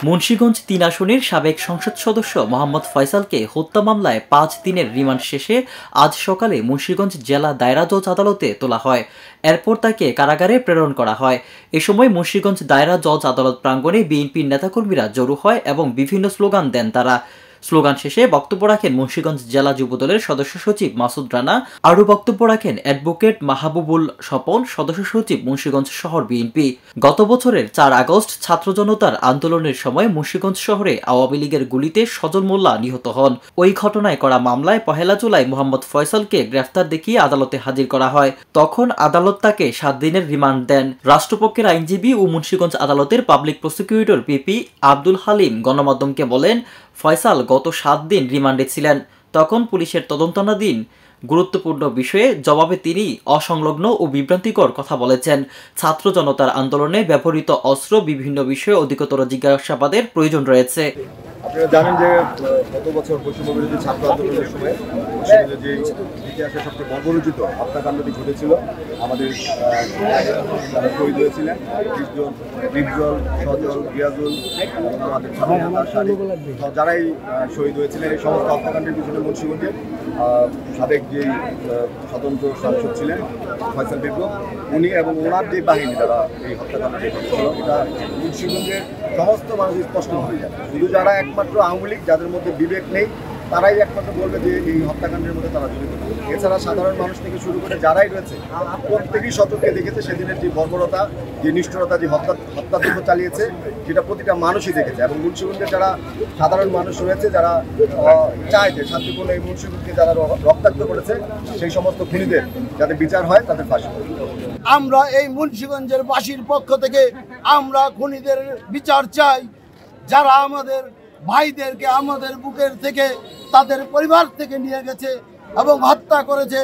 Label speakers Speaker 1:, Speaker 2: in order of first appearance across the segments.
Speaker 1: মুন্সিগঞ্জ ৩ আসনের সাবেক সংসদ সদস্য মোহাম্মদ ফয়সালকে হত্যা মামলায় ৫ দিনের রিমান্ড শেষে আজ সকালে মুন্সিগঞ্জ জেলা দায়রা জজ আদালতে তোলা হয়। এরপর তাকে কারাগারে প্রেরণ করা হয়। এ সময় মুন্সিগঞ্জ দায়রা জজ আদালত প্রাঙ্গণে বিএনপির নেতাকর্মীরা জড়ো হয় এবং বিভিন্ন স্লোগান দেন তারা। স্লোগান শেষে বক্তব্য রাখেন মুন্সিগঞ্জ জেলা যুবদলের সদস্য সচিব মাসুদ রানা। আরও বক্তব্য রাখেন অ্যাডভোকেট মাহবুবুল স্বপন, সদস্য সচিব মুন্সিগঞ্জ শহর বিএনপি। গত বছরের ৪ আগস্ট ছাত্র জনতার আন্দোলনের সময় মুন্সিগঞ্জ শহরে আওয়ামী লীগের গুলিতে সজল মোল্লা নিহত হন। ওই ঘটনায় করা মামলায় ১ জুলাই মোহাম্মদ ফয়সালকে গ্রেফতার দেখিয়ে আদালতে হাজির করা হয়। তখন আদালত তাকে ৭ দিনের রিমান্ড দেন। রাষ্ট্রপক্ষের আইনজীবী ও মুন্সিগঞ্জ আদালতের public prosecutor PP Abdul Halim গণমাধ্যমকে বলেন, ফয়সাল গত ৭ দিন রিমান্ডে ছিলেন। তখন পুলিশের তদন্তাধীন গুরুত্বপূর্ণ বিষয়ে জবাবে তিনি অসংলগ্ন ও বিভ্রান্তিকর কথা বলেছেন। ছাত্র জনতার আন্দোলনে ব্যবহৃত অস্ত্র বিভিন্ন বিষয়ে অধিকতর জিজ্ঞাসাবাদের প্রয়োজন রয়েছে।
Speaker 2: আপনারা জানেন যে গত বছর বৈষম্যবিরোধী ছাত্র আন্দোলনের সময় যে ইতিহাসের সবচেয়ে বর্বরোচিত হত্যাকাণ্ডটি ঘটেছিল, আমাদের যারা শহীদ হয়েছিলেন রিফজল, সজল, রিয়াজুল, আমাদের যারাই শহীদ হয়েছিলেন, এই সমস্ত হত্যাকাণ্ডের পিছনে মুন্সিগঞ্জের সাবেক যেই স্বতন্ত্র সাংসদ ছিলেন ফয়সাল বিপ্লব, উনি এবং ওনার যে বাহিনী যারা এই হত্যাকাণ্ডটি ঘটেছিল, এটা মুন্সিগঞ্জের সমস্ত মানুষ স্পষ্ট হয়ে যায়। শুধু যারা একমাত্র আওয়ামী লীগ, যাদের মধ্যে বিবেক নেই, তারাই একমাত্র বলবে যে এই হত্যাকাণ্ডের মধ্যে তারা জড়িত। এছাড়া সাধারণ মানুষ থেকে শুরু করে যারাই রয়েছে প্রত্যেকেই সতর্কে দেখেছে সেদিনের যে বর্বরতা, যে নিষ্ঠুরতা, যে হত্যাযজ্ঞ চালিয়েছে, সেটা প্রতিটা মানুষই দেখেছে। এবং মুন্সিগঞ্জের যারা সাধারণ মানুষ রয়েছে, যারা চায় যে শান্তিপূর্ণ এই মুন্সিগঞ্জকে যারা রক্তাক্ত করেছে, সেই সমস্ত খুনিদের যাতে বিচার হয়, তাদের ফাঁসি।
Speaker 3: আমরা এই মুন্সিগঞ্জের বাসীর পক্ষ থেকে আমরা খুনিদের বিচার চাই। যারা আমাদের ভাইদেরকে আমাদের বুকের থেকে, তাদের পরিবার থেকে নিয়ে গেছে এবং হত্যা করেছে,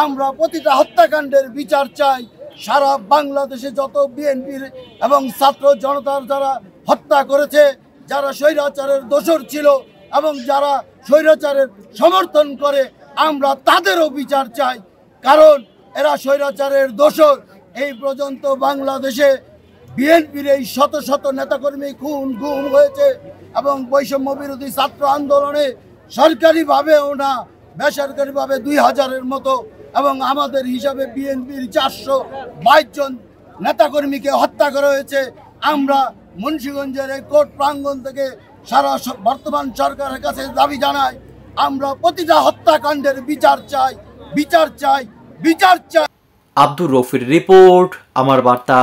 Speaker 3: আমরা প্রতিটা হত্যাকাণ্ডের বিচার চাই। সারা বাংলাদেশে যত বিএনপির এবং ছাত্র জনতার যারা হত্যা করেছে, যারা স্বৈরাচারের দোসর ছিল এবং যারা স্বৈরাচারের সমর্থন করে, আমরা তাদেরও বিচার চাই। কারণ এরা স্বৈরাচারের দোসর। এই পর্যন্ত বাংলাদেশে বিএনপির এই শত শত নেতাকর্মী খুন গুম হয়েছে এবং বৈষম্য বিরোধী ছাত্র আন্দোলনে সরকারিভাবেও না, বেসরকারিভাবে ২০০০-এর মতো, এবং আমাদের হিসাবে বিএনপির ৪২২ জন নেতাকর্মীকে হত্যা করা হয়েছে। আমরা মুন্সিগঞ্জের এই কোর্ট প্রাঙ্গণ থেকে সারা বর্তমান সরকারের কাছে দাবি জানাই, আমরা প্রতিটা হত্যাকাণ্ডের বিচার চাই, বিচার চাই, বিচার চাই।
Speaker 1: আব্দুর রফির রিপোর্ট, আমার বার্তা।